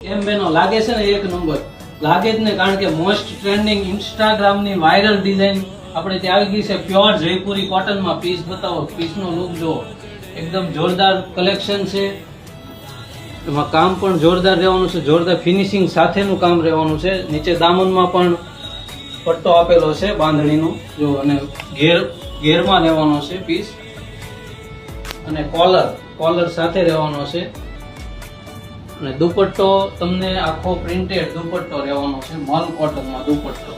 એમ બેનો લાગે છે ને એક નંબર લાગે જ ને, કારણ કે મોસ્ટ ટ્રેન્ડિંગ ઇન્સ્ટાગ્રામ ની વાયરલ ડિઝાઇન આપણે ત્યાં આવી ગઈ છે પ્યોર જયપુરી કોટન માં. પીસ બતાવો, પીસ નો લુક જો એકદમ જોરદાર કલેક્શન છે. એમાં કામ પણ જોરદાર રહેવાનું છે, જોરદાર ફિનિશિંગ સાથેનું કામ રહેવાનું છે. નીચે દામનમાં પણ પટ્ટો આપેલો છે બાંધણીનો જો, અને ઘેરમાં રહેવાનો છે પીસ, અને કોલર સાથે રહેવાનો છે. અને દુપટ્ટો તમને આખો પ્રિન્ટેડ દુપટ્ટો રહેવાનો છે, મલ કોટનમાં દુપટ્ટો.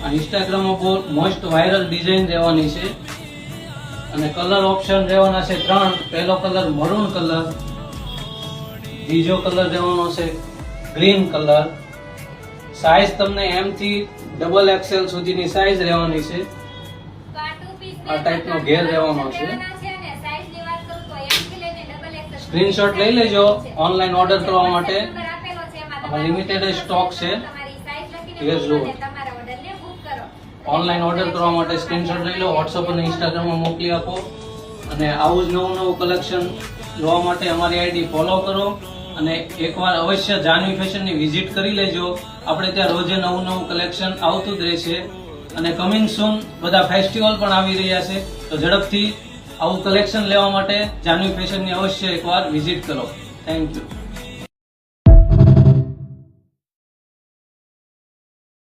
આ ઇન્સ્ટાગ્રામમાં બહુ મોસ્ટ વાયરલ ડિઝાઇન રહેવાની છે. અને કલર ઓપ્શન રહેવાના છે 3. પહેલો કલર મરૂન કલર, બીજો કલર રહેવાનો છે ગ્રીન કલર. સાઈઝ તમને M થી XXL સુધીની સાઈઝ રહેવાની છે. આ ટાઈપનો ઘેર રહેવાનો છે. સ્ક્રીનશોટ લઈ લેજો ઓનલાઈન ઓર્ડર કરવા માટે. લિમિટેડ સ્ટોક છે. ઓનલાઈન ઓર્ડર કરવા માટે સ્ક્રીનશોટ લઈ લો, વોટ્સઅપ અને ઇન્સ્ટાગ્રામમાં મોકલી આપો. અને આવું જ નવું કલેક્શન જોવા માટે અમારી આઈડી ફોલો કરો. અને એકવાર અવશ્ય જાનવી ફેશનની વિઝિટ કરી લેજો. આપણે ત્યાં રોજે નવું કલેક્શન આવતું જ રહેશે. અને કમિંગ સૂન બધા ફેસ્ટિવલ પણ આવી રહ્યા છે, તો ઝડપથી આવું કલેક્શન લેવા માટે જાનવી ફેશનની અવશ્ય એકવાર વિઝિટ કરો. Thank you.